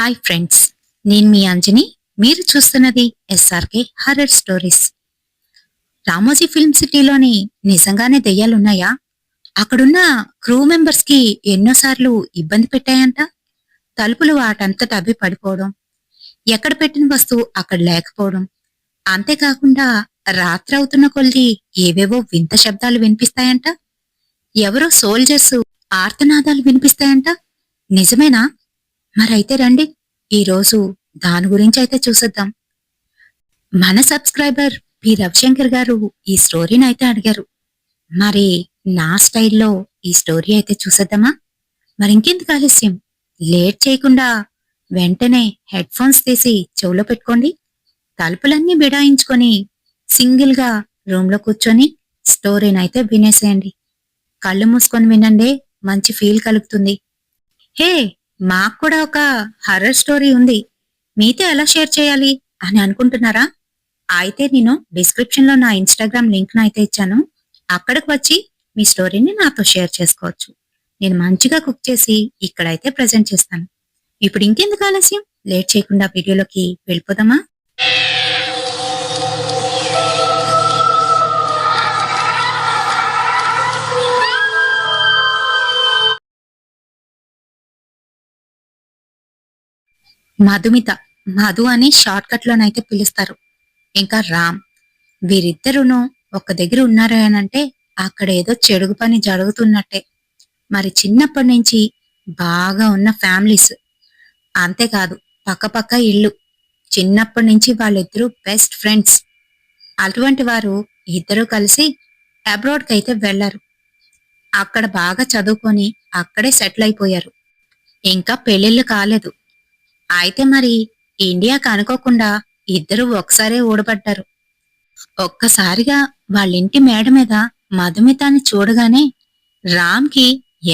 Hi friends, నేను మీ అంజని. మీరు చూస్తున్నది SRK horror stories. Ramoji film సిటీలోని నిజంగానే దెయ్యాలున్నాయా? అక్కడున్న క్రూ మెంబర్స్ కి ఎన్నోసార్లు ఇబ్బంది పెట్టాయంట. తలుపులు వాటంతట అవి పడిపోవడం, ఎక్కడ పెట్టిన వస్తువు అక్కడ లేకపోవడం, అంతేకాకుండా రాత్రి అవుతున్న కొలిది ఏవేవో వింత శబ్దాలు వినిపిస్తాయంట. ఎవరో సోల్జర్స్ ఆర్తనాదాలు వినిపిస్తాయంట. నిజమేనా? మరైతే రండి, ఈరోజు దాని గురించి అయితే చూసేద్దాం. మన సబ్స్క్రైబర్ పి రవిశంకర్ గారు ఈ స్టోరీని అయితే అడిగారు. మరి నా స్టైల్లో ఈ స్టోరీ అయితే చూసేద్దామా? మరి ఇంకెందుకు ఆలస్యం, లేట్ చేయకుండా వెంటనే హెడ్ ఫోన్స్ తీసి చెవులో పెట్టుకోండి. తలుపులన్నీ బిడాయించుకొని సింగిల్ గా రూమ్ లో కూర్చొని స్టోరీని అయితే వినేసేయండి. కళ్ళు మూసుకొని వినండి, మంచి ఫీల్ కలుగుతుంది. హే, మాకు కూడా ఒక హర్రర్ స్టోరీ ఉంది, మీతో ఎలా షేర్ చేయాలి అని అనుకుంటున్నారా? అయితే నేను డిస్క్రిప్షన్ లో నా ఇన్స్టాగ్రామ్ లింక్ ను అయితే ఇచ్చాను. అక్కడికి వచ్చి మీ స్టోరీని నాతో షేర్ చేసుకోవచ్చు. నేను మంచిగా కుక్ చేసి ఇక్కడైతే ప్రెజెంట్ చేస్తాను. ఇప్పుడు ఇంకెందుకు ఆలస్యం, లేట్ చేయకుండా వీడియోలోకి వెళ్ళిపోదామా? మధుమిత, మధు అని షార్ట్ కట్ లోనైతే పిలుస్తారు. ఇంకా రామ్, వీరిద్దరును ఒక దగ్గర ఉన్నారు అనంటే అక్కడ ఏదో చెడుగు పని జరుగుతున్నట్టే. మరి చిన్నప్పటి నుంచి బాగా ఉన్న ఫ్యామిలీస్, అంతేకాదు పక్కపక్క ఇల్లు. చిన్నప్పటి నుంచి వాళ్ళిద్దరూ బెస్ట్ ఫ్రెండ్స్. అటువంటి వారు ఇద్దరూ కలిసి అబ్రాడ్ కి అయితే వెళ్లారు. అక్కడ బాగా చదువుకొని అక్కడే సెటిల్ అయిపోయారు. ఇంకా పెళ్లిళ్ళు కాలేదు. అయితే మరి ఇండియాకి అనుకోకుండా ఇద్దరు ఒకసారే ఊడబడ్డారు. ఒక్కసారిగా వాళ్ళింటి మేడ మీద మధుమితాన్ని చూడగానే రామ్కి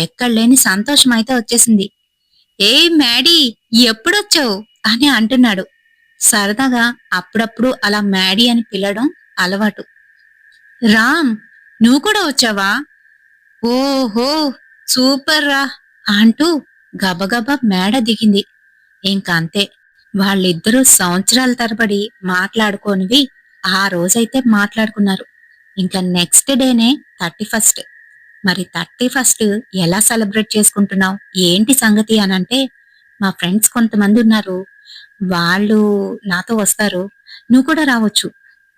ఎక్కడలేని సంతోషం అయితే వచ్చేసింది. ఏ మ్యాడీ, ఎప్పుడొచ్చావు అని అంటున్నాడు. సరదాగా అప్పుడప్పుడు అలా మ్యాడీ అని పిలవడం అలవాటు. రామ్, నువ్వు కూడా వచ్చావా? ఓహో, సూపర్ రా అంటూ గబగబా మేడ దిగింది. ఇంకంతే, వాళ్ళిద్దరూ సంవత్సరాల తరబడి మాట్లాడుకోనివి ఆ రోజైతే మాట్లాడుకున్నారు. ఇంకా నెక్స్ట్ డేనే 31st. మరి 31st ఎలా సెలబ్రేట్ చేసుకుంటున్నావు, ఏంటి సంగతి అనంటే, మా ఫ్రెండ్స్ కొంతమంది ఉన్నారు, వాళ్ళు నాతో వస్తారు, నువ్వు కూడా రావచ్చు,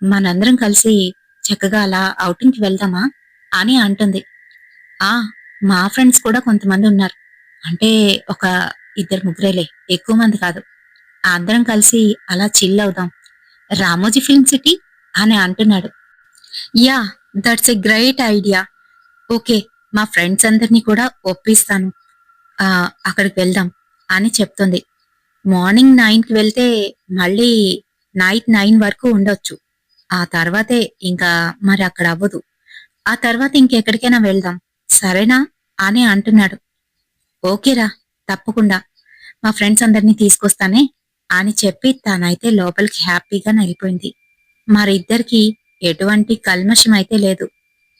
మనందరం కలిసి చక్కగా అలా ఔటింగ్ కి వెళ్దామా అని అంటుంది. ఆ, మా ఫ్రెండ్స్ కూడా కొంతమంది ఉన్నారు, అంటే ఒక ఇద్దరు ముగ్గురేలే, ఎక్కువ మంది కాదు. అందరం కలిసి అలా చిల్ అవుదాం, రామోజీ ఫిల్మ్ సిటీ అని అంటున్నాడు. Yeah, that's a great idea. Okay, మా ఫ్రెండ్స్ అందరినీ కూడా ఒప్పిస్తాను, ఆ అక్కడికి వెళ్దాం అని చెప్తుంది. మార్నింగ్ 9కి వెళ్తే మళ్ళీ నైట్ 9 వరకు ఉండొచ్చు. ఆ తర్వాతే ఇంకా మరి అక్కడ అవ్వదు. ఆ తర్వాత ఇంకెక్కడికైనా వెళ్దాం, సరేనా అని అంటున్నాడు. ఓకేరా, తప్పకుండా మా ఫ్రెండ్స్ అందరినీ తీసుకొస్తానే అని చెప్పి తనైతే లోపలికి హ్యాపీగా వెళ్ళిపోయింది. మరిద్దరికి ఎటువంటి కల్మషం అయితే లేదు.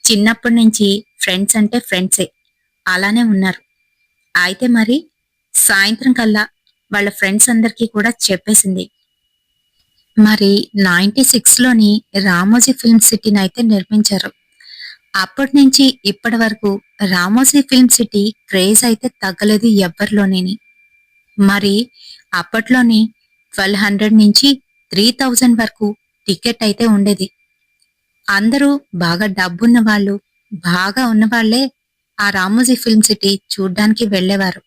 చిన్నప్పటి నుంచి ఫ్రెండ్స్ అంటే ఫ్రెండ్సే, అలానే ఉన్నారు. అయితే మరి సాయంత్రం కల్లా వాళ్ళ ఫ్రెండ్స్ అందరికీ కూడా చెప్పేసింది. మరి 96లోని రామోజీ ఫిల్మ్ సిటీని అయితే నిర్మించారు. అప్పటి నుంచి ఇప్పటి వరకు రామోజీ ఫిల్మ్ సిటీ క్రేజ్ అయితే తగ్గలేదు ఎవ్వరిలోనేని. మరి అప్పట్లోని 1200 నుంచి 3000 వరకు టికెట్ అయితే ఉండేది. అందరూ బాగా డబ్బున్న వాళ్ళు, బాగా ఉన్నవాళ్లే ఆ రామోజీ ఫిల్మ్ సిటీ చూడ్డానికి వెళ్లేవారు.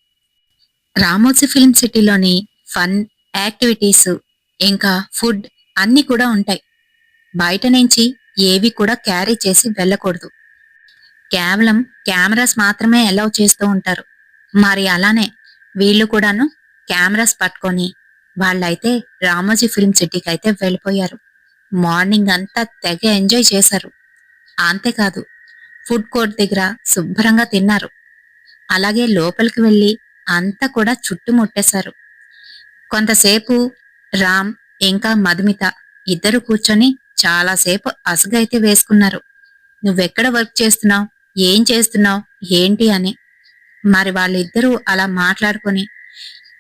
రామోజీ ఫిల్మ్ సిటీలోని ఫన్, యాక్టివిటీస్, ఇంకా ఫుడ్ అన్ని కూడా ఉంటాయి. బయట నుంచి ఏవి కూడా క్యారీ చేసి వెళ్ళకూడదు. కేవలం కెమెరాస్ మాత్రమే అలౌ చేస్తూ ఉంటారు. మరి అలానే వీళ్ళు కూడాను కెమెరాస్ పట్టుకొని వాళ్ళైతే రామోజీ ఫిల్మ్ సిటీకి అయితే వెళ్ళిపోయారు. మార్నింగ్ అంతా తెగ ఎంజాయ్ చేశారు. అంతేకాదు, ఫుడ్ కోర్ట్ దగ్గర శుభ్రంగా తిన్నారు. అలాగే లోపలికి వెళ్లి అంతా కూడా చుట్టుముట్టేశారు. కొంతసేపు రామ్ ఇంకా మధుమిత ఇద్దరు కూర్చొని చాలాసేపు అసగైతే వేసుకున్నారు. నువ్వెక్కడ వర్క్ చేస్తున్నావు, ఏం చేస్తున్నావు, ఏంటి అని. మరి వాళ్ళిద్దరూ అలా మాట్లాడుకొని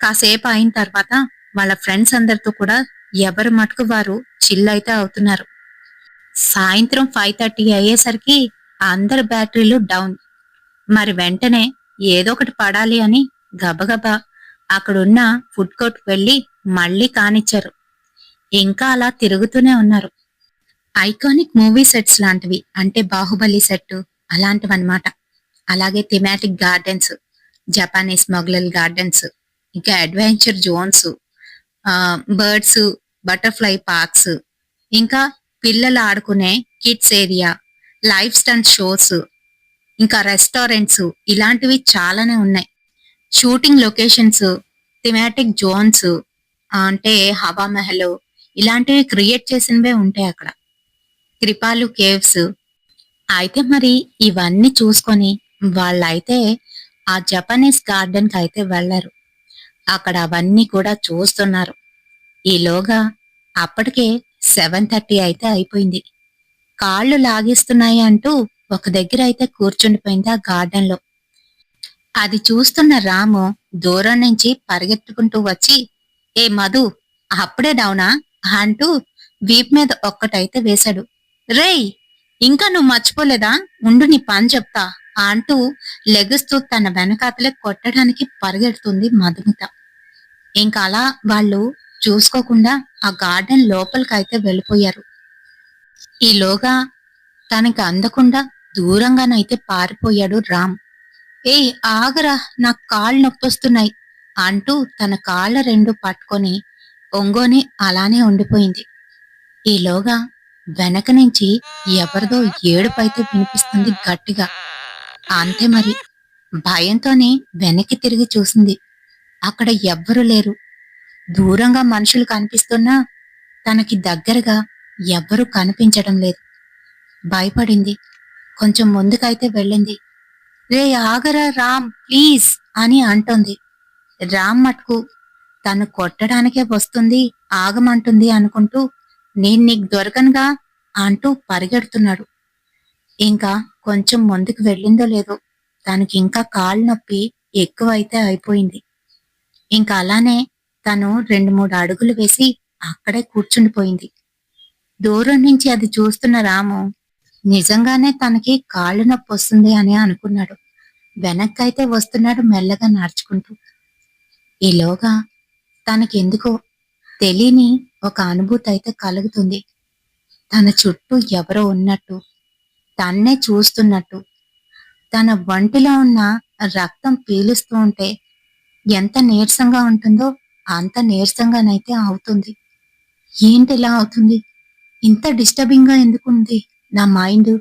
కాసేపు అయిన తర్వాత వాళ్ళ ఫ్రెండ్స్ అందరితో కూడా ఎవరి మటుకు వారు చిల్ అయితే అవుతున్నారు. సాయంత్రం 5:30 అయ్యేసరికి అందరి బ్యాటరీలు డౌన్. మరి వెంటనే ఏదో ఒకటి పడాలి అని గబగబా అక్కడున్న ఫుడ్ కోర్ట్ వెళ్లి మళ్ళీ కానిచ్చారు. ఇంకా అలా తిరుగుతూనే ఉన్నారు. ఐకానిక్ మూవీ సెట్స్ లాంటివి, అంటే బాహుబలి సెట్ అలాంటివన్నమాట. అలాగే thematic gardens, Japanese Mughal gardens, ఇంకా adventure zones, birds, butterfly parks, ఇంకా పిల్లలు ఆడుకునే kids area, lifestyle shows, ఇంకా రెస్టారెంట్స్ ఇలాంటివి చాలానే ఉన్నాయి. షూటింగ్ లొకేషన్స్, థిమాటిక్ జోన్స్, అంటే హవా మహల్ ఇలాంటివి క్రియేట్ చేసినవే ఉంటాయి అక్కడ. త్రిపాలు కేవ్స్. అయితే మరి ఇవన్నీ చూసుకొని వాళ్ళైతే ఆ జపనీస్ గార్డెన్ కి అయితే వెళ్లారు. అక్కడ అవన్నీ కూడా చూస్తున్నారు. ఈలోగా అప్పటికే 7:30 అయితే అయిపోయింది. కాళ్ళు లాగేస్తున్నాయి అంటూ ఒక దగ్గర అయితే కూర్చుండిపోయింది ఆ గార్డెన్ లో. అది చూస్తున్న రాము దూరం నుంచి పరిగెత్తుకుంటూ వచ్చి, ఏ మధు, అప్పుడే డౌనా అంటూ వీప్ మీద ఒక్కటైతే వేశాడు. రేయ్, ఇంకా నువ్వు మర్చిపోలేదా? ఉండు నీ పని చెప్తా అంటూ లెగుస్తూ తన వెనకాతలే కొట్టడానికి పరిగెడుతుంది మధుమిత. ఇంకా అలా వాళ్ళు చూసుకోకుండా ఆ గార్డెన్ లోపలికైతే వెళ్ళిపోయారు. ఈలోగా తనకి అందకుండా దూరంగానైతే పారిపోయాడు రామ్. ఏయ్ ఆగరా, నాకు కాళ్ళు నొప్పొస్తున్నాయి అంటూ తన కాళ్ళ రెండు పట్టుకొని ఒంగోని అలానే ఉండిపోయింది. ఈలోగా వెనక నుంచి ఎవరిదో ఏడుపైతే వినిపిస్తుంది గట్టిగా. అంతే మరి, భయంతోనే వెనక్కి తిరిగి చూసింది. అక్కడ ఎవ్వరూ లేరు. దూరంగా మనుషులు కనిపిస్తున్నా తనకి దగ్గరగా ఎవ్వరూ కనిపించడం లేదు. భయపడింది. కొంచెం ముందుకైతే వెళ్ళింది. రే ఆగరా రామ్, ప్లీజ్ అని అంటోంది. రామ్ మటుకు తను కొట్టడానికే వస్తుంది, ఆగమంటుంది అనుకుంటూ నేను నీకు దొరకనుగా అంటూ పరిగెడుతున్నాడు. ఇంకా కొంచెం ముందుకు వెళ్ళిందో లేదో తనకి ఇంకా కాళ్ళు నొప్పి ఎక్కువైతే అయిపోయింది. ఇంకా అలానే తను 2-3 అడుగులు వేసి అక్కడే కూర్చుండిపోయింది. దూరం నుంచి అది చూస్తున్న రాము నిజంగానే తనకి కాళ్ళు నొప్పి వస్తుంది అని అనుకున్నాడు. వెనక్కైతే వస్తున్నాడు మెల్లగా నడుచుకుంటూ. ఈలోగా తనకెందుకో తెలియని ఒక అనుభూతి అయితే కలుగుతుంది. తన చుట్టూ ఎవరో ఉన్నట్టు, తన్నే చూస్తున్నట్టు. తన వంటిలో ఉన్న రక్తం పీలుస్తూ ఉంటే ఎంత నీరసంగా ఉంటుందో అంత నీరసంగానైతే అవుతుంది. ఏంటిలా అవుతుంది? ఇంత డిస్టర్బింగ్ గా ఎందుకుంది నా మైండ్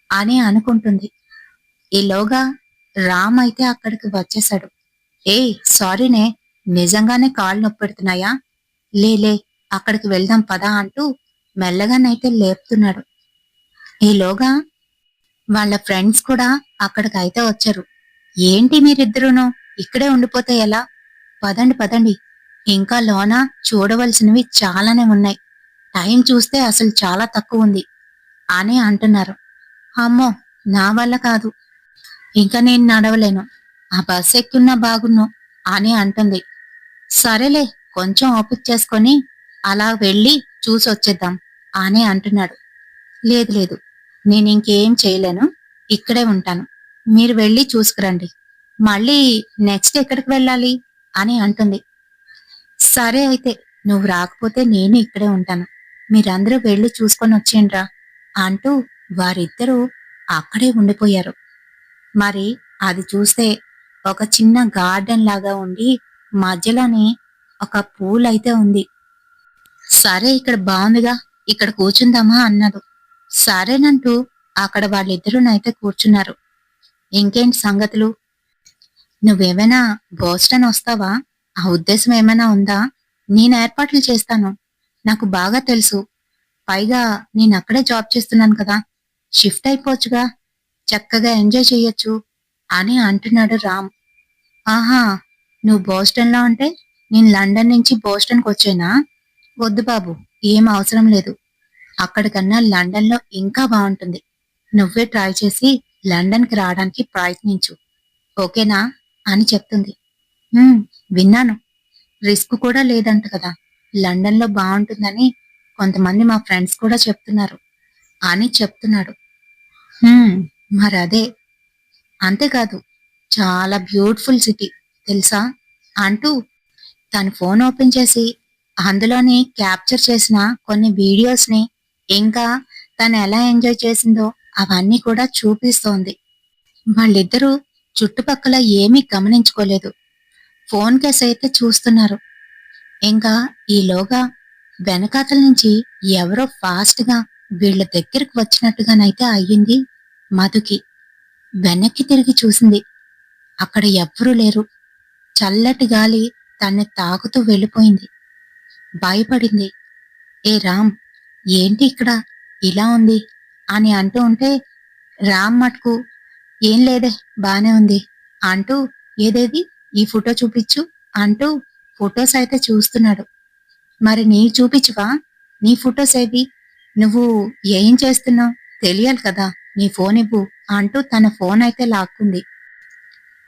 అని అనుకుంటుంది. ఈలోగా రామ్ అయితే అక్కడికి వచ్చేశాడు. ఏ సారీనే, నిజంగానే కాళ్ళు నొప్పెడుతున్నాయా? లేలే, అక్కడికి వెళ్దాం పదా అంటూ మెల్లగానైతే లేపుతున్నాడు. ఈలోగా వాళ్ళ ఫ్రెండ్స్ కూడా అక్కడికైతే వచ్చారు. ఏంటి మీరిద్దరూను ఇక్కడే ఉండిపోతే ఎలా? పదండి పదండి, ఇంకా లోన చూడవలసినవి చాలానే ఉన్నాయి. టైం చూస్తే అసలు చాలా తక్కువ ఉంది అని అంటున్నారు. అమ్మో, నా వల్ల కాదు, ఇంకా నేను నడవలేను, ఆ బస్ ఎక్కున్నా బాగున్ను అని అంటుంది. సరేలే, కొంచెం ఓపిక చేసుకొని అలా వెళ్ళి చూసొచ్చేద్దాం అని అంటున్నాడు. లేదు లేదు, నేను ఇంకేం చేయలేను, ఇక్కడే ఉంటాను, మీరు వెళ్ళి చూసుకురండి, మళ్ళీ నెక్స్ట్ ఎక్కడికి వెళ్ళాలి అని అంటుంది. సరే అయితే, నువ్వు రాకపోతే నేను ఇక్కడే ఉంటాను, మీరందరూ వెళ్ళి చూసుకొని వచ్చేయండ్రా అంటూ వారిద్దరూ అక్కడే ఉండిపోయారు. మరి అది చూస్తే ఒక చిన్న గార్డెన్ లాగా ఉండి మధ్యలోని ఒక పూల్ అయితే ఉంది. సరే, ఇక్కడ బాగుందిగా, ఇక్కడ కూర్చుందామా అన్నాడు. సరేనంటూ అక్కడ వాళ్ళిద్దరూనైతే కూర్చున్నారు. ఇంకేంటి సంగతులు? నువ్వేమైనా బోస్టన్ వస్తావా? ఆ ఉద్దేశం ఏమైనా ఉందా? నేను ఏర్పాట్లు చేస్తాను, నాకు బాగా తెలుసు, పైగా నేను అక్కడే జాబ్ చేస్తున్నాను కదా, షిఫ్ట్ అయిపోవచ్చుగా, చక్కగా ఎంజాయ్ చెయ్యొచ్చు అని అంటున్నాడు రామ్. ఆహా, నువ్వు బోస్టన్లో ఉంటే నేను లండన్ నుంచి బోస్టన్కి వచ్చేనా? వద్దు బాబు, ఏం అవసరం లేదు, అక్కడికన్నా లండన్లో ఇంకా బాగుంటుంది, నువ్వే ట్రై చేసి లండన్కి రావడానికి ప్రయత్నించు, ఓకేనా అని చెప్తుంది. "ఉమ్, విన్నాను, రిస్క్ కూడా లేదంట కదా. లండన్‌లో బావుంటుందని కొంతమంది మా ఫ్రెండ్స్ కూడా చెప్తున్నారు అని చెప్తున్నాడు. హ్మ్. మరదే. అంతేకాదు చాలా బ్యూటిఫుల్ సిటీ తెలుసా? అంటూ తను ఫోన్ ఓపెన్ చేసి అందులోని క్యాప్చర్ చేసిన కొన్ని వీడియోస్‌ని, ఇంకా తను ఎలా ఎంజాయ్ చేసిందో అవన్నీ కూడా చూపిస్తోంది. వాళ్ళిద్దరూ చుట్టుపక్కల ఏమీ గమనించుకోలేదు. ఫోన్ కేసైతే చూస్తున్నారు. ఇంకా ఈలోగా వెనకాతల నుంచి ఎవరో ఫాస్ట్‌గా వీళ్ళ దగ్గరికి వచ్చినట్టుగానైతే అయ్యింది మధుకి. వెనక్కి తిరిగి చూసింది. అక్కడ ఎవ్వరూ లేరు. చల్లటి గాలి తన్ని తాకుతూ వెళ్ళిపోయింది. భయపడింది. "ఏ రామ్! ఏంటి ఇక్కడ ఇలా ఉంది?" అని అంటూ ఉంటే రామ్ మటుకు "ఏం లేదే బానే ఉంది" అంటూ "ఏదేది ఈ ఫోటో చూపిచ్చు" అంటూ ఫోటోస్ అయితే చూస్తున్నాడు. "మరి నీవి చూపిచ్చవా? నీ ఫోటోస్ ఏవి? నువ్వు ఏం చేస్తున్నావు? తెలియాలి కదా! నీ ఫోన్ ఇవ్వు" అంటూ తన ఫోన్ అయితే లాక్కుంది.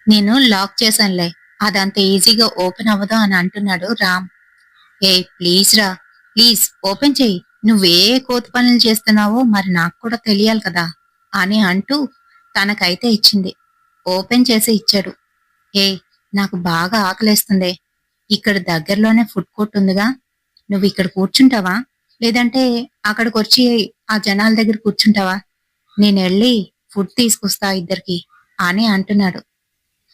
"నేను లాక్ చేశానులే. అదంత ఈజీగా ఓపెన్ అవ్వదు" అని అంటున్నాడు రామ్. "ఏయ్ ప్లీజ్ రా! ప్లీజ్ ఓపెన్ చెయ్యి. నువ్వే కోతి పనులు చేస్తున్నావో మరి నాకు కూడా తెలియాలి కదా" అని అంటూ తనకైతే ఇచ్చింది. ఓపెన్ చేసి ఇచ్చాడు. "ఏయ్ నాకు బాగా ఆకలేస్తుందే. ఇక్కడ దగ్గరలోనే ఫుడ్ కోర్ట్ ఉందిగా. నువ్విక్కడ కూర్చుంటావా? లేదంటే అక్కడికొచ్చి ఆ జనాల దగ్గర కూర్చుంటావా? నేనెళ్ళి ఫుడ్ తీసుకొస్తా ఇద్దరికి" అని అంటున్నాడు.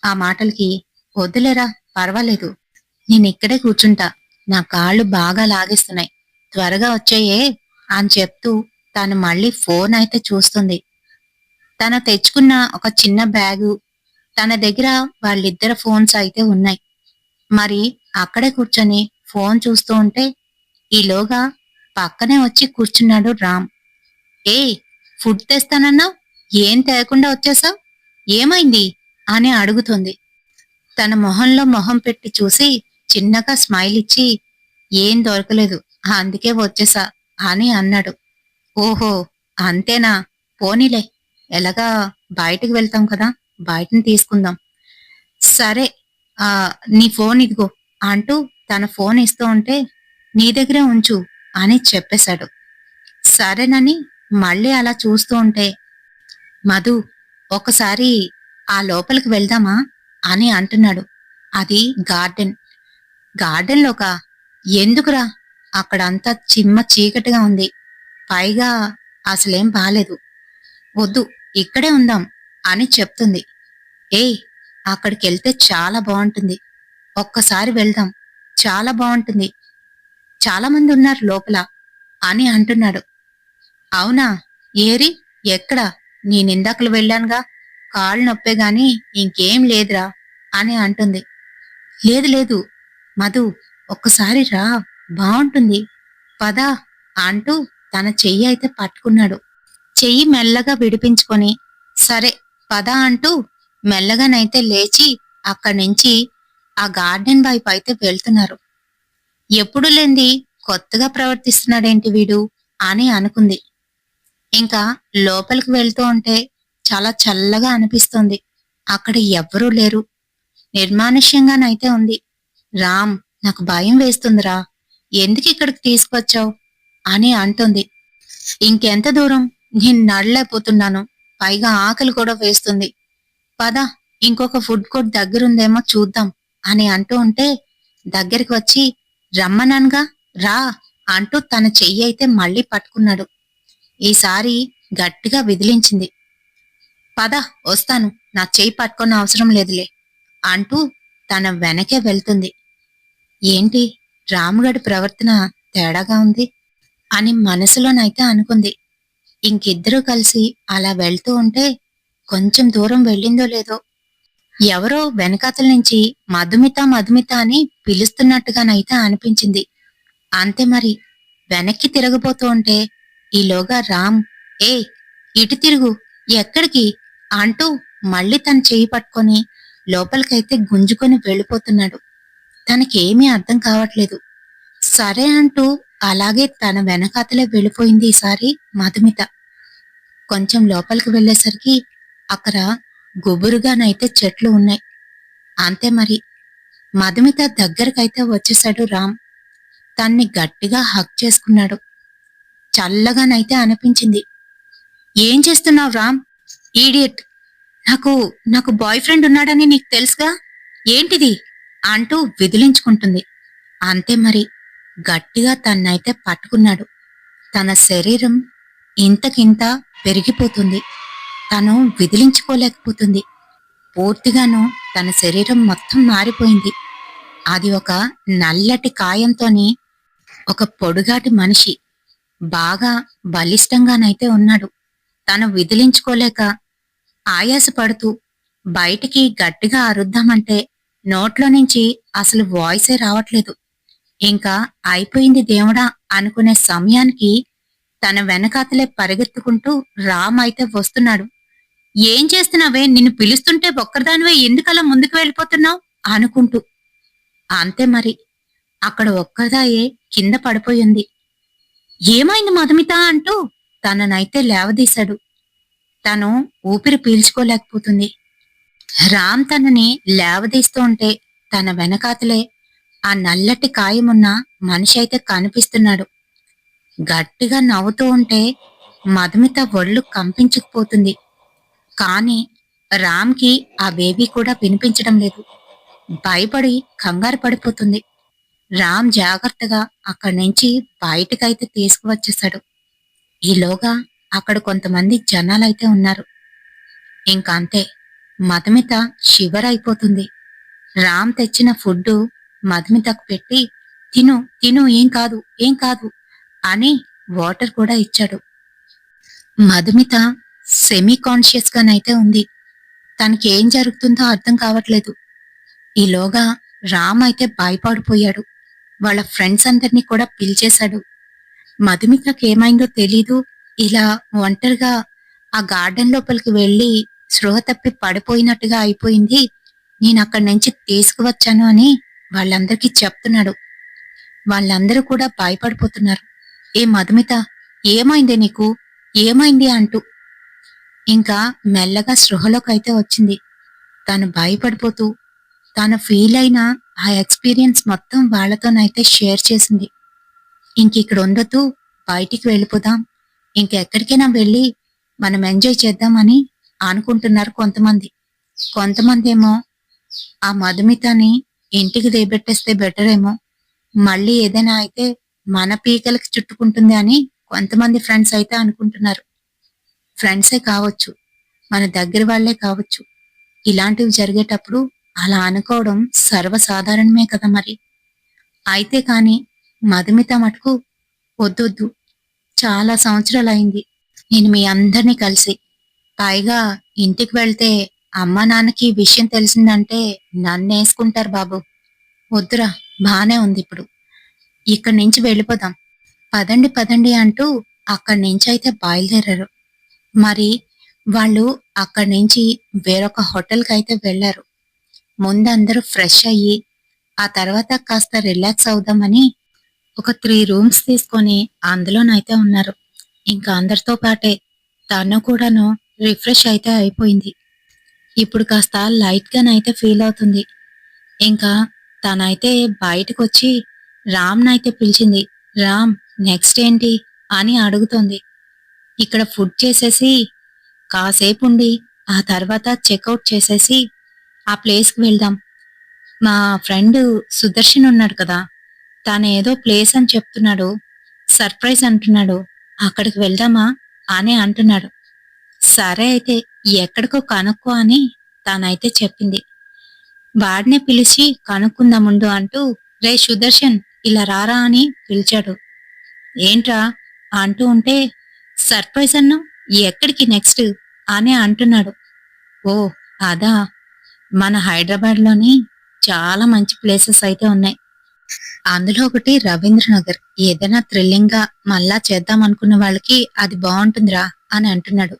ఆ మాటలకి "వద్దులేరా పర్వాలేదు. నేనిక్కడే కూర్చుంటా. నా కాళ్ళు బాగా లాగేస్తున్నాయి. త్వరగా వచ్చెయ్యే" అని చెప్తూ తను మళ్ళీ ఫోన్ అయితే చూస్తుంది. తను తెచ్చుకున్న ఒక చిన్న బ్యాగు, తన దగ్గర వాళ్ళిద్దరి ఫోన్స్ అయితే ఉన్నాయి. మరి అక్కడే కూర్చొని ఫోన్ చూస్తూ ఉంటే ఈలోగా పక్కనే వచ్చి కూర్చున్నాడు రామ్. "ఏయ్ ఫుడ్ తెస్తానన్నావ్? ఏం తేకుండా వచ్చేసావ్? ఏమైంది?" అని అడుగుతుంది. తన మొహంలో మొహం పెట్టి చూసి చిన్నగా స్మైల్ ఇచ్చి "ఏం దొరకలేదు. అందుకే వచ్చేసా" అని అన్నాడు. "ఓహో! అంతేనా? పోనీలే. ఎలాగా బయటికి వెళ్తాం కదా! బయటని తీసుకుందాం. సరే నీ ఫోన్ ఇదిగో" అంటూ తన ఫోన్ ఇస్తూ ఉంటే "నీ దగ్గరే ఉంచు" అని చెప్పేశాడు. సరేనని మళ్ళీ అలా చూస్తూ ఉంటే "మధు ఒకసారి ఆ లోపలికి వెళ్దామా?" అని అంటున్నాడు. అది గార్డెన్. గార్డెన్‌లోకా? ఎందుకురా? అక్కడంతా చిమ్మ చీకటిగా ఉంది. పైగా అసలేం బాలేదు. వద్దు ఇక్కడే ఉందాం అని చెప్తుంది. "ఏయ్ అక్కడికెళ్తే చాలా బావుంటుంది. ఒక్కసారి వెళ్దాం. చాలా బావుంటుంది. చాలా మందున్నారు లోపల" అని అంటున్నాడు. "అవునా? ఏరి? ఎక్కడ? నేనిందాకలు వెళ్ళానుగా. కాళ్ళు నొప్పే గాని ఇంకేం లేదురా" అని అంటుంది. "లేదు లేదు మధు ఒక్కసారి రా బావుంటుంది. పద" అంటూ తన చెయ్యి అయితే పట్టుకున్నాడు. చెయ్యి మెల్లగా విడిపించుకొని "సరే పద" అంటూ మెల్లగానైతే లేచి అక్కడ్నించి ఆ గార్డెన్ వైపు అయితే వెళ్తున్నారు. ఎప్పుడు లేంది కొత్తగా ప్రవర్తిస్తున్నాడేంటి వీడు అని అనుకుంది. ఇంకా లోపలికి వెళ్తూ ఉంటే చాలా చల్లగా అనిపిస్తోంది. అక్కడ ఎవ్వరూ లేరు. నిర్మానుష్యంగానైతే ఉంది. "రామ్ నాకు భయం వేస్తుందిరా. ఎందుకిక్కడికి తీసుకొచ్చావు?" అని అంటుంది. "ఇంకెంత దూరం? నేను నడలేకపోతున్నాను. పైగా ఆకలి కూడా వేస్తుంది. పద ఇంకొక ఫుడ్ కోర్ట్ దగ్గరుందేమో చూద్దాం" అని అంటూ ఉంటే దగ్గరికి వచ్చి "రమ్మన్నానుగా రా" అంటూ తన చెయ్యి అయితే మళ్ళీ పట్టుకున్నాడు. ఈసారి గట్టిగా విదిలించింది. "పద వస్తాను. నా చెయ్యి పట్టుకొన్న అవసరం లేదులే" అంటూ తన వెనకే వెళ్తుంది. ఏంటి రాముగడి ప్రవర్తన తేడాగా ఉంది అని మనసులోనైతే అనుకుంది. ఇంకిద్దరూ కలిసి అలా వెళ్తూ ఉంటే కొంచెం దూరం వెళ్ళిందో లేదో ఎవరో వెనకాతల నుంచి మధుమిత మధుమిత అని పిలుస్తున్నట్టుగానైతే అనిపించింది. అంతే మరి వెనక్కి తిరగబోతూ ఉంటే ఈలోగా రామ్ "ఏయ్ ఇటు తిరుగు ఎక్కడికి?" అంటూ మళ్ళీ తన చెయ్యి పట్టుకొని లోపలికైతే గుంజుకొని వెళ్ళిపోతున్నాడు. తనకేమీ అర్థం కావట్లేదు. సరే అంటూ అలాగే తన వెనకాతలే వెళ్ళిపోయింది ఈసారి మధుమిత. కొంచెం లోపలికి వెళ్ళేసరికి అక్కడ గుబురుగానైతే చెట్లు ఉన్నాయి. అంతే మరి మధుమిత దగ్గరకైతే వచ్చేశాడు రామ్. తన్ని గట్టిగా హగ్ చేసుకున్నాడు. చల్లగానైతే అనిపించింది. ఏం చేస్తున్నావు రామ్? ఈడియట్! నాకు నాకు బాయ్ ఫ్రెండ్ ఉన్నాడని నీకు తెలుసుగా, ఏంటిది అంటూ విదిలించుకుంటుంది. అంతే మరి, గట్టిగా తన్నైతే పట్టుకున్నాడు. తన శరీరం ఇంతకింత పెరిగిపోతుంది. తను విదిలించుకోలేకపోతుంది. పూర్తిగాను తన శరీరం మొత్తం మారిపోయింది. అది ఒక నల్లటి కాయంతోని ఒక పొడుగాటి మనిషి. బాగా బలిష్టంగానైతే ఉన్నాడు. తను విదిలించుకోలేక ఆయాసపడుతూ బయటికి గట్టిగా అరుద్దామంటే నోట్లో నుంచి అసలు వాయిసే రావట్లేదు. ఇంకా అయిపోయింది దేవుడా అనుకునే సమయానికి తన వెనకాతలే పరిగెత్తుకుంటూ రామ్ అయితే వస్తున్నాడు. ఏం చేస్తున్నావే? నిన్ను పిలుస్తుంటే ఒక్కదానివే ఎందుకలా ముందుకు వెళ్ళిపోతున్నావు అనుకుంటూ. అంతే మరి, అక్కడ ఒక్కదాయే కింద పడిపోయింది. ఏమైంది మధుమిత అంటూ తననైతే లేవదీశాడు. తను ఊపిరి పీల్చుకోలేకపోతుంది. రామ్ తనని లేవదీస్తూ ఉంటే తన వెనకాతలే ఆ నల్లటి కాయమున్న మనిషి అయితే కనిపిస్తున్నాడు. గట్టిగా నవ్వుతూ ఉంటే మధుమిత ఒళ్ళు కంపించుకుపోతుంది. కాని రామ్కి ఆ బేబీ కూడా వినిపించడం లేదు. భయపడి కంగారు పడిపోతుంది. రామ్ జాగ్రత్తగా అక్కడి నుంచి బయటకైతే తీసుకువచ్చేశాడు. ఈలోగా అక్కడ కొంతమంది జనాలైతే ఉన్నారు. ఇంకా అంతే, మధుమిత షివర్ అయిపోతుంది. రామ్ తెచ్చిన ఫుడ్డు మధుమితకు పెట్టి, తిను తిను, ఏం కాదు ఏం కాదు అని వాటర్ కూడా ఇచ్చాడు. మధుమిత సెమీ కాన్షియస్ గానైతే ఉంది. తనకి ఏం జరుగుతుందో అర్థం కావట్లేదు. ఈలోగా రామ్ అయితే భయపడిపోయాడు. వాళ్ళ ఫ్రెండ్స్ అందరినీ కూడా పిలిచేశాడు. మధుమితకి ఏమైందో తెలీదు, ఇలా ఒంటరిగా ఆ గార్డెన్ లోపలికి వెళ్లి స్పృహ తప్పి పడిపోయినట్టుగా అయిపోయింది, నేను అక్కడి నుంచి తీసుకువచ్చాను అని వాళ్ళందరికీ చెప్తున్నాడు. వాళ్ళందరూ కూడా భయపడిపోతున్నారు. ఏ మధుమిత, ఏమైంది నీకు, ఏమైంది అంటూ. ఇంకా మెల్లగా స్పృహలోకైతే వచ్చింది. తను భయపడిపోతూ తను ఫీల్ అయిన ఆ ఎక్స్పీరియన్స్ మొత్తం వాళ్లతోనైతే షేర్ చేసింది. ఇంకిక్కడ ఉండొద్దు, బయటికి వెళ్ళిపోదాం, ఇంకెక్కడికైనా వెళ్ళి మనం ఎంజాయ్ చేద్దామని అనుకుంటున్నారు కొంతమంది. కొంతమంది ఏమో ఆ మధుమితని ఇంటికి దేబెట్టేస్తే బెటర్ ఏమో, మళ్ళీ ఏదైనా అయితే మన పీకలకి చుట్టుకుంటుంది అని కొంతమంది ఫ్రెండ్స్ అయితే అనుకుంటున్నారు. ఫ్రెండ్సే కావచ్చు, మన దగ్గర వాళ్లే కావచ్చు. ఇలాంటివి జరిగేటప్పుడు అలా అనుకోవడం సర్వసాధారణమే కదా మరి. అయితే కాని మధుమిత మటుకు వద్దొద్దు, చాలా సంవత్సరాలైంది నేను మీ అందరినీ కలిసి, పైగా ఇంటికి వెళ్తే అమ్మా నాన్నకి ఈ విషయం తెలిసిందంటే నన్నేసుకుంటారు బాబు, వద్దురా, బానే ఉంది ఇప్పుడు, ఇక్కడి నుంచి వెళ్ళిపోదాం, పదండి పదండి అంటూ అక్కడి నుంచి అయితే బయలుదేరారు. మరి వాళ్ళు అక్కడి నుంచి వేరొక హోటల్కి అయితే వెళ్లారు. ముందందరూ ఫ్రెష్ అయ్యి ఆ తర్వాత కాస్త రిలాక్స్ అవుదామని ఒక 3 రూమ్స్ తీసుకొని అందులోనైతే ఉన్నారు. ఇంకా అందరితో పాటే తను కూడాను రిఫ్రెష్ అయితే అయిపోయింది. ఇప్పుడు కాస్త లైట్ గానైతే ఫీల్ అవుతుంది. ఇంకా తనైతే బయటకొచ్చి రామ్నైతే పిలిచింది. రామ్, నెక్స్ట్ ఏంటి అని అడుగుతోంది. ఇక్కడ ఫుడ్ చేసేసి కాసేపు ఉండి ఆ తర్వాత చెక్అవుట్ చేసేసి ఆ ప్లేస్కి వెళ్దాం. మా ఫ్రెండ్ సుదర్శన్ ఉన్నాడు కదా, తను ఏదో ప్లేస్ అని చెప్తున్నాడు, సర్ప్రైజ్ అంటున్నాడు, అక్కడికి వెళ్దామా అని అంటున్నాడు. సరే అయితే ఎక్కడికో కనుక్కో అని తానైతే చెప్పింది. వాడినే పిలిచి కనుక్కుందాముండు అంటూ, రే సుదర్శన్, ఇలా రారా అని పిలిచాడు. ఏంట్రా అంటూ ఉంటే, సర్ప్రైజ్ అన్నా, ఎక్కడికి నెక్స్ట్ అని అంటున్నాడు. ఓ అదా, మన హైదరాబాద్లోని చాలా మంచి ప్లేసెస్ అయితే ఉన్నాయి. అందులో ఒకటి రవీంద్రనగర్. ఏదైనా థ్రిల్లింగ్ గా మళ్ళా చేద్దాం అనుకున్న వాళ్ళకి అది బాగుంటుందిరా అని అంటున్నాడు.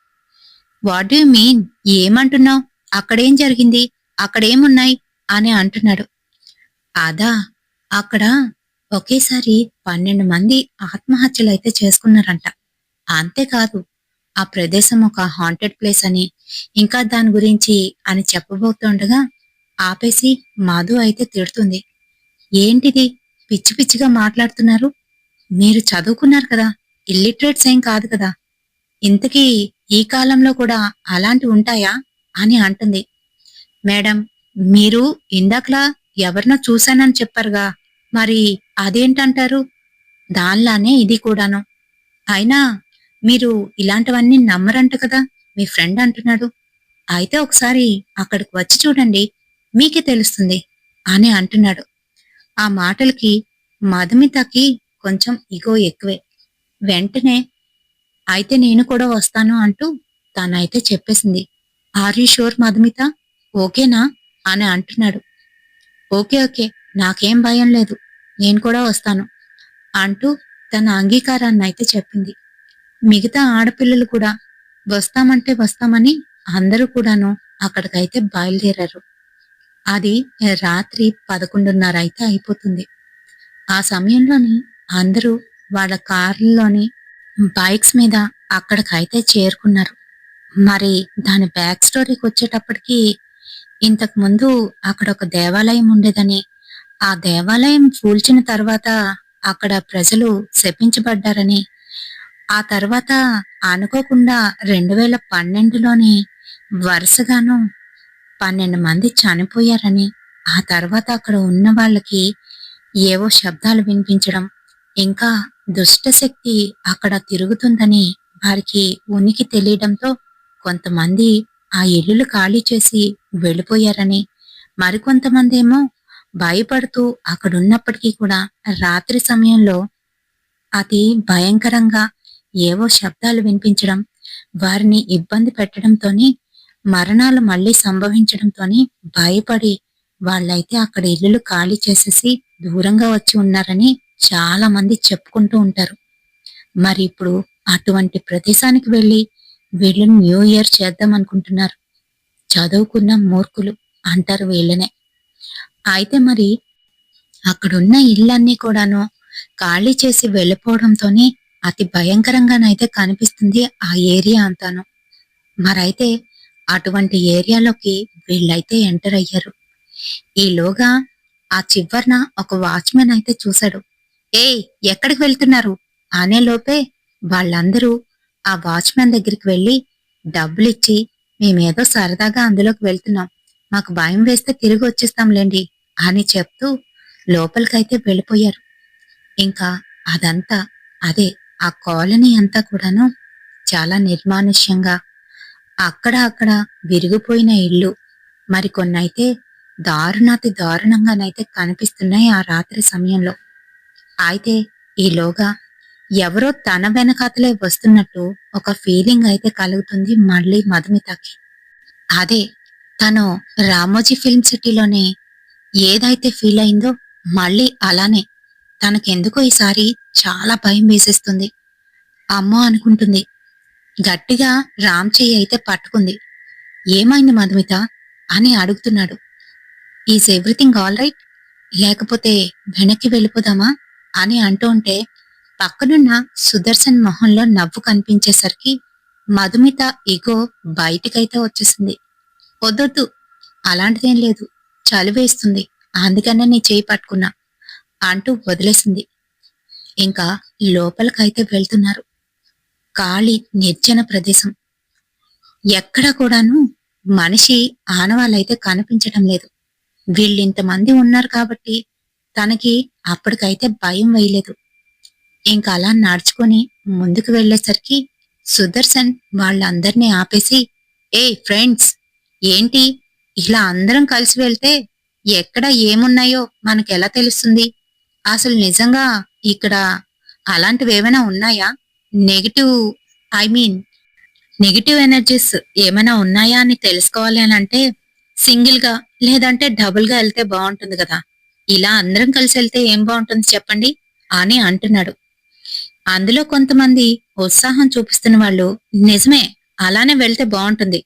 What do you mean? ఏమంటున్నావు? అక్కడేం జరిగింది, అక్కడేమున్నాయి అని అంటున్నాడు. అదా, అక్కడ ఒకేసారి 12 మంది ఆత్మహత్యలైతే చేసుకున్నారంట. అంతేకాదు, ఆ ప్రదేశం ఒక హాంటెడ్ ప్లేస్ అని, ఇంకా దాని గురించి అని చెప్పబోతుండగా ఆపేసి మధు అయితే తిడుతుంది. ఏంటిది పిచ్చి పిచ్చిగా మాట్లాడుతున్నారు? మీరు చదువుకున్నారు కదా, ఇల్లిటరేట్స్ ఏం కాదు కదా. ఇంతకీ ఈ కాలంలో కూడా అలాంటి ఉంటాయా అని అంటుంది. మేడం, మీరు ఇందాకలా ఎవరినో చూశానని చెప్పారుగా, మరి అదేంటంటారు? దానిలానే ఇది కూడాను. అయినా మీరు ఇలాంటివన్నీ నమ్మరంట కదా, మీ ఫ్రెండ్ అంటున్నాడు. అయితే ఒకసారి అక్కడికి వచ్చి చూడండి, మీకే తెలుస్తుంది అని అంటున్నాడు. ఆ మాటలకి మధుమితకి కొంచెం ఇగో ఎక్కువే. వెంటనే అయితే నేను కూడా వస్తాను అంటూ తనైతే చెప్పేసింది. Are you sure Madhumita? ఓకేనా అని అంటున్నాడు. ఓకే ఓకే, నాకేం భయం లేదు, నేను కూడా వస్తాను అంటూ తన అంగీకారాన్ని అయితే చెప్పింది. మిగతా ఆడపిల్లలు కూడా వస్తామంటే వస్తామని అందరూ కూడాను అక్కడికైతే బయలుదేరారు. అది రాత్రి 11:30 అయితే అయిపోతుంది. ఆ సమయంలోని అందరూ వాళ్ళ కార్లలోని బైక్స్ మీద అక్కడికైతే చేరుకున్నారు. మరి దాని బ్యాక్ స్టోరీకి వచ్చేటప్పటికి, ఇంతకు ముందు అక్కడ ఒక దేవాలయం ఉండేదని, ఆ దేవాలయం కూల్చిన తర్వాత అక్కడ ప్రజలు శపించబడ్డారని, ఆ తర్వాత అనుకోకుండా 2012లోని వరుసగాను 12 మంది చనిపోయారని, ఆ తర్వాత అక్కడ ఉన్న వాళ్ళకి ఏవో శబ్దాలు వినిపించడం, ఇంకా దుష్టశక్తి అక్కడ తిరుగుతుందని వారికి ఉనికి తెలియడంతో కొంతమంది ఆ ఇల్లులు ఖాళీ చేసి వెళ్ళిపోయారని, మరికొంతమందేమో భయపడుతూ అక్కడున్నప్పటికీ కూడా రాత్రి సమయంలో అతి భయంకరంగా ఏవో శబ్దాలు వినిపించడం, వారిని ఇబ్బంది పెట్టడంతోని మరణాలు మళ్ళీ సంభవించడంతోని భయపడి వాళ్ళైతే అక్కడ ఇల్లులు ఖాళీ చేసేసి దూరంగా వచ్చి ఉన్నారని చాలా మంది చెప్పుకుంటూ ఉంటారు. మరి ఇప్పుడు అటువంటి ప్రదేశానికి వెళ్ళి వీళ్ళు న్యూ ఇయర్ చేద్దాం అనుకుంటున్నారు. చదువుకున్న మూర్ఖులు అంటారు వీళ్ళనే. అయితే మరి అక్కడున్న ఇళ్ళన్నీ కూడాను ఖాళీ చేసి వెళ్ళిపోవడంతోనే అతి భయంకరంగానైతే కనిపిస్తుంది ఆ ఏరియా అంతాను. మరైతే అటువంటి ఏరియాలోకి వీళ్ళైతే ఎంటర్ అయ్యారు. ఈలోగా ఆ చివరన ఒక వాచ్మెన్ అయితే చూశాడు. ఏయ్, ఎక్కడికి వెళ్తున్నారు అనే లోపే వాళ్ళందరూ ఆ వాచ్మెన్ దగ్గరికి వెళ్ళి డబ్బులిచ్చి, మేమేదో సరదాగా అందులోకి వెళ్తున్నాం, మాకు భయం వేస్తే తిరిగి వచ్చేస్తాంలేండి అని చెప్తూ లోపలికైతే వెళ్ళిపోయారు. ఇంకా అదంతా అదే ఆ కాలనీ అంతా కూడాను చాలా నిర్మానుష్యంగా, అక్కడ అక్కడ విరిగిపోయిన ఇల్లు, మరికొన్నైతే దారుణాతి దారుణంగానైతే కనిపిస్తున్నాయి ఆ రాత్రి సమయంలో. అయితే ఈలోగా ఎవరో తన వెనకాతలే వస్తున్నట్టు ఒక ఫీలింగ్ అయితే కలుగుతుంది మళ్ళీ మధుమితకి. అదే తను రామోజీ ఫిల్మ్ సిటీలోనే ఏదైతే ఫీల్ అయిందో మళ్ళీ అలానే తనకెందుకో ఈసారి చాలా భయం వేసేస్తుంది. అమ్మో అనుకుంటుంది. గట్టిగా రామ్ చెయ్యి అయితే పట్టుకుంది. ఏమైంది మధుమిత అని అడుగుతున్నాడు. ఈజ్ ఎవ్రీథింగ్ ఆల్ రైట్, లేకపోతే వెనక్కి వెళ్ళిపోదామా అని అంటూ ఉంటే పక్కనున్న సుదర్శన్ మొహంలో నవ్వు కనిపించేసరికి మధుమిత ఇగో బయటికైతే వచ్చేసింది. వద్దొద్దు, అలాంటిదేం లేదు, చలి వేస్తుంది, అందుకనే నీ చేయి పట్టుకున్నా అంటూ వదిలేసింది. ఇంకా లోపలికైతే వెళ్తున్నారు. ఖాళీ నిర్జన ప్రదేశం. ఎక్కడ కూడాను మనిషి ఆనవాళ్ళైతే కనిపించటం లేదు. వీళ్ళింతమంది ఉన్నారు కాబట్టి తనకి అప్పటికైతే భయం వేయలేదు. ఇంకా అలా నడుచుకొని ముందుకు వెళ్ళేసరికి సుదర్శన్ వాళ్ళందర్నీ ఆపేసి, ఏ ఫ్రెండ్స్, ఏంటి ఇలా అందరం కలిసి వెళ్తే ఎక్కడ ఏమున్నాయో మనకెలా తెలుస్తుంది? అసలు నిజంగా ఇక్కడ అలాంటివేమైనా ఉన్నాయా? Negative, I mean negative energies ఏమైనా ఉన్నాయా అని తెలుసుకోవాలి అని అంటే సింగిల్ గా లేదంటే డబుల్ గా వెళ్తే బాగుంటుంది కదా. ఇలా అందరం కలిసి వెళ్తే ఏం బాగుంటుంది చెప్పండి అని అంటున్నాడు. అందులో కొంతమంది ఉత్సాహం చూపిస్తున్న వాళ్ళు, నిజమే, అలానే వెళ్తే బాగుంటుంది,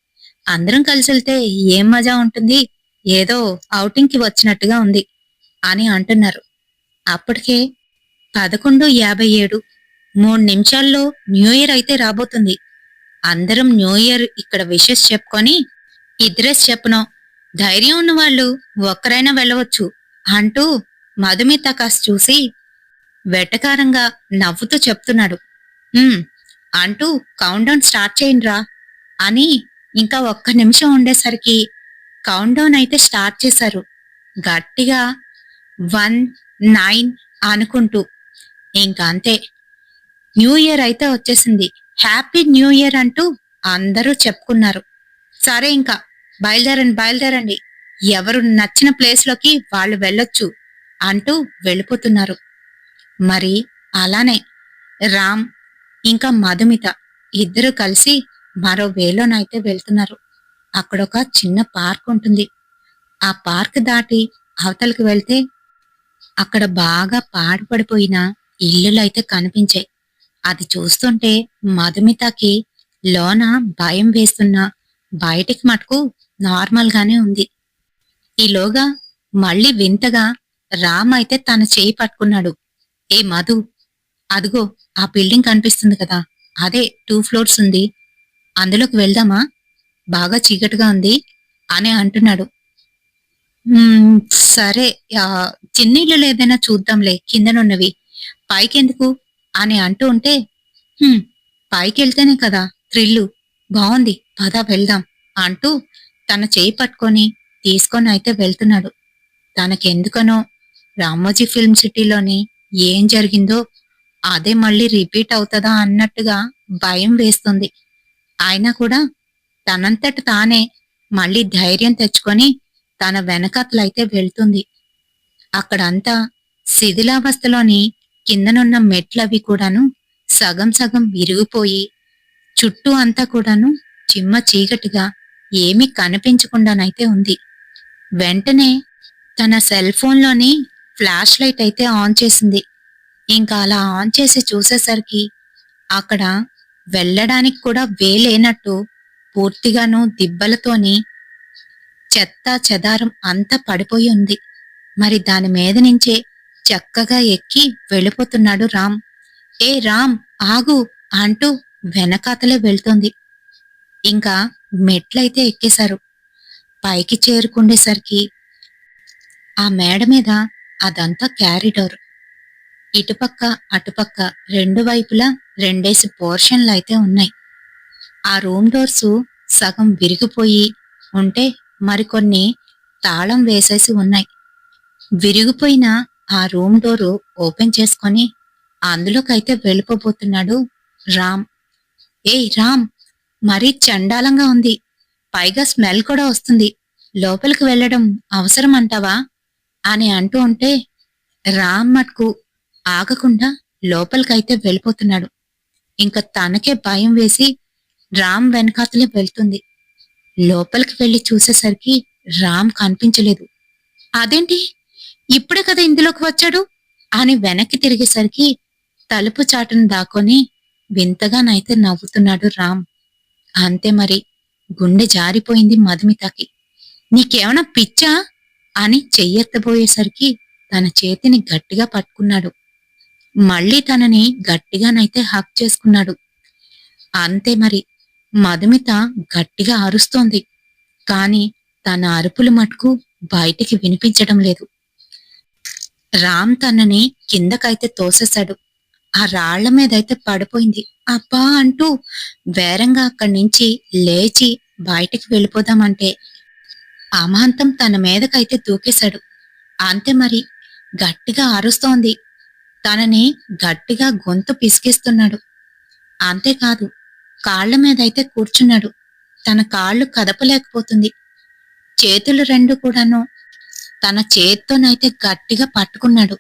అందరం కలిసి వెళ్తే ఏం మజా ఉంటుంది, ఏదో ఔటింగ్ కి వచ్చినట్టుగా ఉంది అని అంటున్నారు. అప్పటికే 11:57, 3 నిమిషాల్లో న్యూ ఇయర్ అయితే రాబోతుంది. అందరం న్యూ ఇయర్ ఇక్కడ విషెస్ చెప్పుకొని ఇద్దరేసి చెప్పను ధైర్యం ఉన్న వాళ్ళు ఒక్కరైనా వెళ్ళవచ్చు అంటూ మధుమిత కాస్త చూసి వెటకారంగా నవ్వుతూ చెప్తున్నాడు. "ఉమ్" అంటూ కౌంట్ డౌన్ స్టార్ట్ చేయండిరా అని ఇంకా ఒక్క నిమిషం ఉండేసరికి కౌంట్ డౌన్ అయితే స్టార్ట్ చేశారు. గట్టిగా 1, 9 అనుకుంటూ. ఇంక అంతే. న్యూ ఇయర్ అయితే వచ్చేసింది. హ్యాపీ న్యూ ఇయర్ అంటూ అందరూ చెప్పుకున్నారు. సరే ఇంకా బయలుదేరండి బయలుదేరండి. ఎవరు నచ్చిన ప్లేస్‌లోకి వాళ్ళు వెళ్ళొచ్చు అంటూ వెళ్ళిపోతున్నారు. మరి అలానే రామ్ ఇంకా మధుమిత ఇద్దరు కలిసి మరో వేలోనైతే వెళ్తున్నారు. అక్కడొక చిన్న పార్క్ ఉంటుంది. ఆ పార్క్ దాటి అవతలకి వెళ్తే అక్కడ బాగా పాడుపడిపోయిన ఇల్లులైతే కనిపించాయి. అది చూస్తుంటే మధుమితకి లోన భయం వేస్తున్నా బయటికి మటుకు నార్మల్ గానే ఉంది. ఈలోగా మళ్ళీ వింతగా రామ్ అయితే తన చేయి పట్టుకున్నాడు. ఏ మధు, అదిగో ఆ బిల్డింగ్ కనిపిస్తుంది కదా, అదే 2 ఫ్లోర్స్ ఉంది. అందులోకి వెళ్దామా? బాగా చీకటిగా ఉంది అని అంటున్నాడు. "హ్మ్. సరే. చిన్నిల్లులు ఏదైనా చూద్దాంలే కిందనున్నవి. పైకెందుకు?" అని అంటూ ఉంటే, "హ్మ్. పైకెళ్తేనే కదా థ్రిల్లు. బావుంది. పద వెళ్దాం" అంటూ తన చేయి పట్టుకొని తీసుకొనైతే వెళ్తున్నాడు. తనకెందుకనో రామోజీ ఫిల్మ్ సిటీలోని ఏం జరిగిందో అదే మళ్ళీ రిపీట్ అవుతదా అన్నట్టుగా భయం వేస్తుంది. అయినా కూడా తనంతట తానే మళ్ళీ ధైర్యం తెచ్చుకొని తన వెనకాతలైతే వెళ్తుంది. అక్కడంతా శిథిలావస్థలోని కిందనున్న మెట్లవి కూడాను సగం సగం విరిగిపోయి చుట్టూ అంతా కూడాను చిమ్మ చీకటిగా ఏమీ కనిపించకుండానైతే ఉంది. వెంటనే తన సెల్ ఫోన్లోని ఫ్లాష్ లైట్ అయితే ఆన్ చేసింది. ఇంకా అలా ఆన్ చేసి చూసేసరికి అక్కడ వెళ్ళడానికి కూడా వేలేనట్టు పూర్తిగాను దిబ్బలతోని చెత్త చెదారం అంతా పడిపోయి ఉంది. మరి దాని మీద నుంచే చక్కగా ఎక్కి వెళ్ళిపోతున్నాడు రామ్. ఏ రామ్, ఆగు అంటూ వెనకాతలే వెళ్తోంది. ఇంకా మెట్లయితే ఎక్కేశారు. పైకి చేరుకుండేసరికి ఆ మేడ మీద అదంతా క్యారిడోర్. ఇటుపక్క అటుపక్క రెండు వైపులా రెండేసి పోర్షన్లయితే ఉన్నాయి. ఆ రూమ్ డోర్సు సగం విరిగిపోయి ఉంటే మరికొన్ని తాళం వేసేసి ఉన్నాయి. విరిగిపోయిన ఆ రూమ్ డోరు ఓపెన్ చేసుకొని అందులోకైతే వెళ్ళిపోబోతున్నాడు రామ్. ఏయ్ రామ్, మరీ చండాలంగా ఉంది. పైగా స్మెల్ కూడా వస్తుంది. లోపలికి వెళ్ళడం అవసరం అంటావా అని అంటూ ఉంటే రామ్ మటుకు ఆగకుండా లోపలికైతే వెళ్ళిపోతున్నాడు. ఇంక తనకే భయం వేసి రామ్ వెనకాతలే వెళ్తుంది. లోపలికి వెళ్లి చూసేసరికి రామ్ కనిపించలేదు. అదేంటి, ఇప్పుడే కదా ఇందులోకి వచ్చాడు అని వెనక్కి తిరిగేసరికి తలుపు చాటును దాక్కొని వింతగానైతే నవ్వుతున్నాడు రామ్. అంతే మరి, గుండె జారిపోయింది మధుమితకి. నీకేమైనా పిచ్చా అని చెయ్యెత్తబోయేసరికి తన చేతిని గట్టిగా పట్టుకున్నాడు. మళ్ళీ తనని గట్టిగానైతే హక్ చేసుకున్నాడు. అంతే మరి, మధుమిత గట్టిగా అరుస్తోంది. కాని తన అరుపులు మటుకు బయటికి వినిపించడం లేదు. రామ్ తనని కిందకైతే తోసేశాడు. ఆ రాళ్ల మీదైతే పడిపోయింది. అబ్బా అంటూ వేరంగా అక్కడి నుంచి లేచి బయటికి వెళ్ళిపోదామంటే అమాంతం తన మీదకైతే దూకేశాడు. అంతే మరి, గట్టిగా అరుస్తోంది. తనని గట్టిగా గొంతు పిసికిస్తున్నాడు. అంతేకాదు, కాళ్ల మీదైతే కూర్చున్నాడు. తన కాళ్ళు కదపలేకపోతుంది. చేతులు రెండు కూడాను తన చేత్తోనైతే గట్టిగా పట్టుకున్నాడు.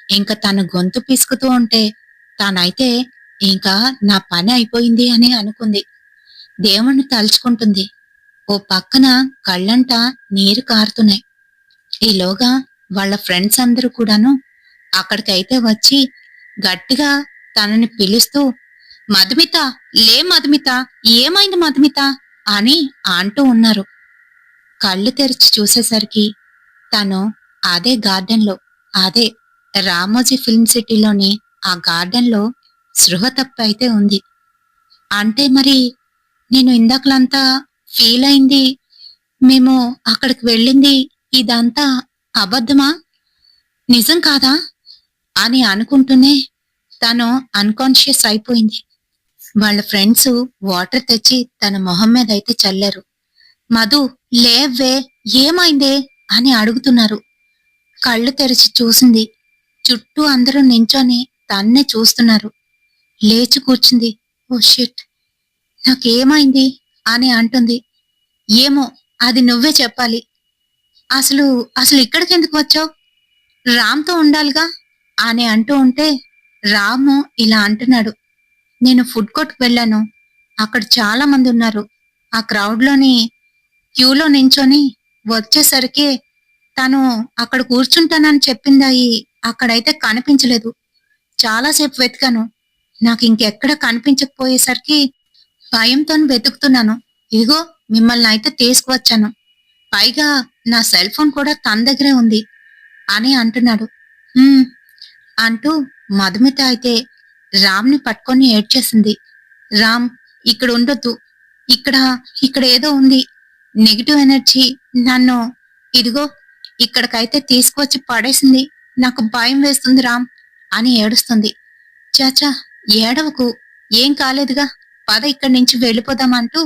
ఇంక తన గొంతు పిసుకుతూ ఉంటే తానైతే ఇంకా నా పని అయిపోయింది అని అనుకుంది. దేవుణ్ణి తలుచుకుంటుంది. ఓ పక్కన కళ్ళంట నీరు కారుతున్నాయి. ఈలోగా వాళ్ళ ఫ్రెండ్స్ అందరూ కూడాను అక్కడికైతే వచ్చి గట్టిగా తనని పిలుస్తూ, మధుమిత, లే మధుమిత, ఏమైంది మధుమిత అని అంటూ ఉన్నారు. కళ్ళు తెరిచి చూసేసరికి తను అదే గార్డెన్లో, అదే రామోజీ ఫిల్మ్ సిటీలోని ఆ గార్డెన్లో స్పృహ తప్పి అయితే ఉంది. అంటే మరి నేను ఇందాకలంతా ఫీల్ అయింది మేము అక్కడికి వెళ్ళింది ఇదంతా అబద్ధమా? నిజం కాదా? అని అనుకుంటూనే తను అన్‌కాన్షియస్ అయిపోయింది. వాళ్ళ ఫ్రెండ్స్ వాటర్ తెచ్చి తన మొహం మీదయితే చల్లారు. మధు, లేవ్వే, ఏమైందే అని అడుగుతున్నారు. కళ్ళు తెరిచి చూసింది. చుట్టూ అందరూ నించొని తన్నే చూస్తున్నారు. లేచి కూర్చుంది. Oh shit! నాకేమైంది అని అంటుంది. ఏమో, అది నువ్వే చెప్పాలి. అసలు అసలు ఇక్కడికెందుకు వచ్చావు? రామ్‌తో ఉండాలిగా అని అంటూ ఉంటే రాము ఇలా అంటున్నాడు. నేను ఫుడ్ కోర్ట్‌కి వెళ్ళాను. అక్కడ చాలా మంది ఉన్నారు. ఆ క్రౌడ్‌లోని క్యూలో నించొని వచ్చేసరికి తను అక్కడ కూర్చుంటానని చెప్పిందయి అక్కడైతే కనిపించలేదు. చాలా సేపు వెతికాను. నాకింకెక్కడ కనిపించకపోయేసరికి భయంతోని వెతుకుతున్నాను. ఇదిగో మిమ్మల్నయితే తీసుకువచ్చాను. పైగా నా సెల్ ఫోన్ కూడా తన దగ్గరే ఉంది అని అంటున్నాడు. హ్మ్. అంటూ మధుమిత అయితే రామ్‌ని పట్టుకొని ఏడ్చేసింది. రామ్, ఇక్కడ ఉండొద్దు. ఇక్కడ ఇక్కడ ఏదో ఉంది. నెగెటివ్ ఎనర్జీ నన్ను ఇదిగో ఇక్కడికైతే తీసుకొచ్చి పడేసింది. నాకు భయం వేస్తుంది రామ్ అని ఏడుస్తుంది. చాచా, ఏడవకు. ఏం కాలేదుగా. పద ఇక్కడి నుంచి వెళ్ళిపోదాం అంటూ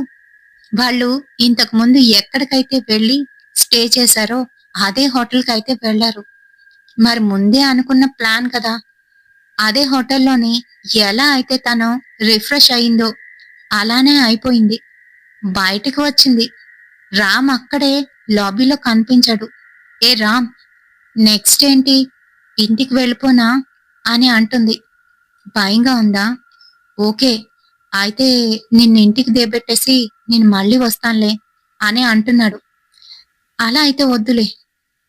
వాళ్ళు ఇంతకు ముందు ఎక్కడికైతే వెళ్ళి స్టే చేశారో అదే హోటల్‌కైతే వెళ్లారు. మరి ముందే అనుకున్న ప్లాన్ కదా! అదే హోటల్‌లోని ఎలా అయితే తను రిఫ్రెష్ అయిందో అలానే అయిపోయింది. బయటికి వచ్చింది. రామ్ అక్కడే లాబీలో కనిపించాడు. ఏ రామ్, నెక్స్ట్ ఏంటి? ఇంటికి వెళ్ళిపోనా అని అంటుంది. భయంగా ఉందా? ఓకే. అయితే నిన్నింటికి దేబెట్టేసి నేను మళ్ళీ వస్తానులే అని అంటున్నాడు. అలా అయితే వద్దులే.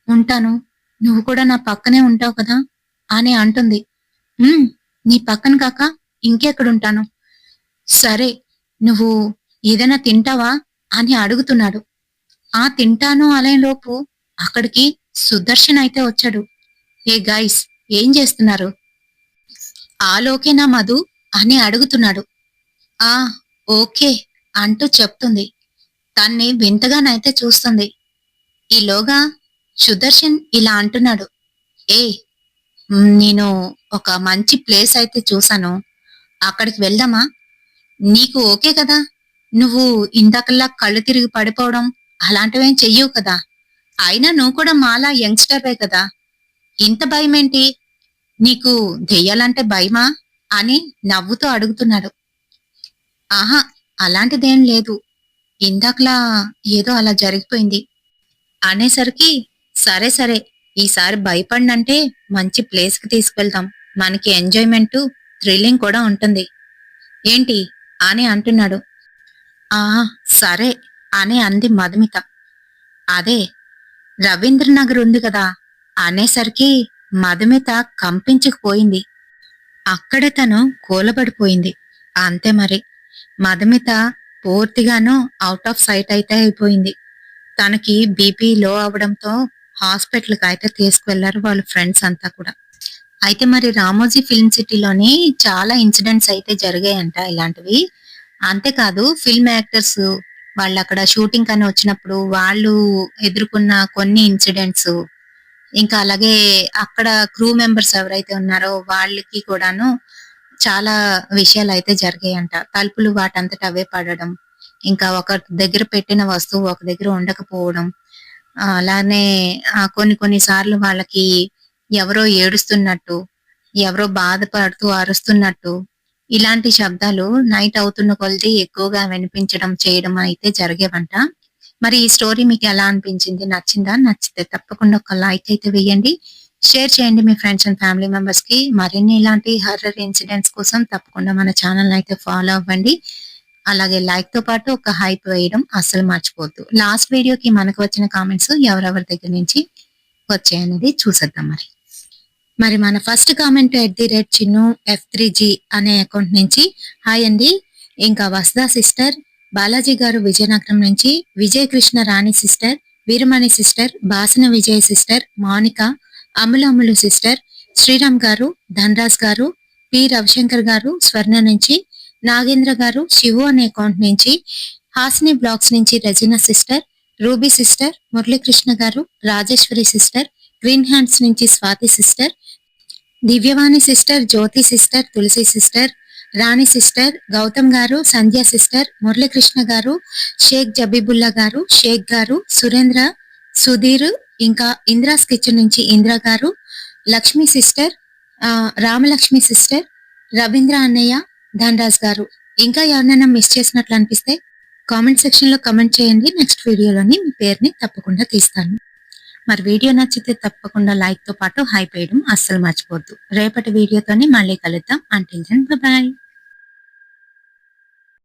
ఉంటాను. నువ్వు కూడా నా పక్కనే ఉంటావు కదా అని అంటుంది. హ్మ్. నీ పక్కన కాక ఇంకెక్కడుంటాను. సరే, నువ్వు ఏదైనా తింటావా అని అడుగుతున్నాడు. ఆ తింటాను అనేలోపు అక్కడికి సుదర్శన్ అయితే వచ్చాడు. ఏ గైస్, ఏం చేస్తున్నారు? ఆలోకేనా మధు అని అడుగుతున్నాడు. ఆ, ఓకే అంటూ చెప్తుంది. తన్ని వింతగానైతే చూస్తుంది. ఈలోగా సుదర్శన్ ఇలా అంటున్నాడు. ఏయ్, నేను ఒక మంచి ప్లేస్ అయితే చూసాను. అక్కడికి వెళ్దామా? నీకు ఓకే కదా? నువ్వు ఇందాకల్లా కళ్ళు తిరిగి పడిపోవడం అలాంటివేం చెయ్యవు కదా? అయినా నువ్వు కూడా మాలా యంగ్‌స్టర్‌వే కదా! ఇంత భయమేంటి? నీకు దెయ్యాలంటే భయమా? అని నవ్వుతూ అడుగుతున్నాడు. ఆహా! అలాంటిదేం లేదు. ఇందాకలా ఏదో అలా జరిగిపోయింది అనేసరికి, సరే సరే, ఈసారి భయపడనంటే మంచి ప్లేస్‌కి తీసుకెళ్తాం. మనకి ఎంజాయ్‌మెంటు, థ్రిల్లింగ్ కూడా ఉంటుంది. ఏంటి అని అంటున్నాడు. ఆ! సరే అని అంది మధుమిత. అదే రవీంద్రనగర్ ఉంది కదా అనేసరికి మధుమిత కంపించుకుపోయింది. అక్కడే తను కూలబడిపోయింది. అంతే మరి. మధుమిత పూర్తిగాను ఔట్ ఆఫ్ సైట్ అయితే అయిపోయింది. తనకి బీపీ లో అవ్వడంతో హాస్పిటల్‌కి అయితే తీసుకువెళ్లారు వాళ్ళ ఫ్రెండ్స్ అంతా కూడా. అయితే మరి రామోజీ ఫిల్మ్ సిటీలోని చాలా ఇన్సిడెంట్స్ అయితే జరిగాయంట ఇలాంటివి. అంతేకాదు ఫిల్మ్ యాక్టర్స్ వాళ్ళక్కడ షూటింగ్ అని వచ్చినప్పుడు వాళ్ళు ఎదుర్కొన్న కొన్ని ఇన్సిడెంట్స్, ఇంకా అలాగే అక్కడ క్రూ మెంబర్స్ ఎవరైతే ఉన్నారో వాళ్ళకి కూడాను చాలా విషయాలైతే జరిగాయంట. తలుపులు వాటంతట అవే పడడం, ఇంకా ఒక దగ్గర పెట్టిన వస్తువు ఒక దగ్గర ఉండకపోవడం, అలానే కొన్ని కొన్ని సార్లు వాళ్ళకి ఎవరో ఏడుస్తున్నట్టు, ఎవరో బాధపడుతూ అరుస్తున్నట్టు, ఇలాంటి శబ్దాలు నైట్ అవుతున్న కొలది ఎక్కువగా వినిపించడం, చేయడం అయితే జరిగేవంట. మరి ఈ స్టోరీ మీకెలా అనిపించింది? నచ్చిందా? నచ్చితే తప్పకుండా ఒక లైక్ అయితే వేయండి. షేర్ చేయండి మీ ఫ్రెండ్స్ అండ్ ఫ్యామిలీ మెంబర్స్‌కి. మరిన్ని ఇలాంటి హారర్ ఇన్సిడెంట్స్ కోసం తప్పకుండా మన ఛానెల్‌ని అయితే ఫాలో అవ్వండి. అలాగే లైక్‌తో పాటు ఒక హైప్ వేయడం అస్సలు మర్చిపోవద్దు. లాస్ట్ వీడియోకి మనకు వచ్చిన కామెంట్స్ ఎవరెవరి దగ్గర నుంచి వచ్చాయనేది చూసేద్దాం మరి. మరి మన ఫస్ట్ కామెంట్ @చిన్ను F3G అనే అకౌంట్ నుంచి హాయ్ అండి. ఇంకా వసుదా సిస్టర్, బాలాజీ గారు విజయనగరం నుంచి, విజయ కృష్ణ రాణి సిస్టర్, వీరమణి సిస్టర్, బాసన విజయ సిస్టర్, మౌనిక, అమ్ములు సిస్టర్, శ్రీరామ్ గారు, ధనరాజ్ గారు, పి రవిశంకర్ గారు స్వర్ణ నుంచి, నాగేంద్ర గారు శివు అనే అకౌంట్ నుంచి, హాసిని బ్లాగ్స్ నుంచి Regina sister, ruby sister, Muralikrishna గారు, రాజేశ్వరి సిస్టర్, గ్రీన్ హ్యాండ్స్ నుంచి స్వాతి సిస్టర్, దివ్యవాణి సిస్టర్, జ్యోతి సిస్టర్, తులసి సిస్టర్, రాణి సిస్టర్, గౌతమ్ గారు, సంధ్య సిస్టర్, మురళీకృష్ణ గారు, షేక్ జబీబుల్లా గారు, షేక్ గారు, సురేంద్ర, సుధీర్, ఇంకా ఇంద్రాస్ కిచెన్ నుంచి ఇంద్ర గారు, లక్ష్మి సిస్టర్, రామలక్ష్మి సిస్టర్, రవీంద్ర అన్నయ్య, ధనరాజ్ గారు. ఇంకా ఎవరినైనా మిస్ చేసినట్లు అనిపిస్తే కామెంట్ సెక్షన్ లో కామెంట్ చేయండి. నెక్స్ట్ వీడియోలోని మీ పేరుని తప్పకుండా తీస్తాను. మరి వీడియో నచ్చితే తప్పకుండా లైక్ తో పాటు హైప్ వేయడం అస్సలు మర్చిపోవద్దు. రేపటి వీడియోతోని మళ్ళీ కలుద్దాం. Until then by.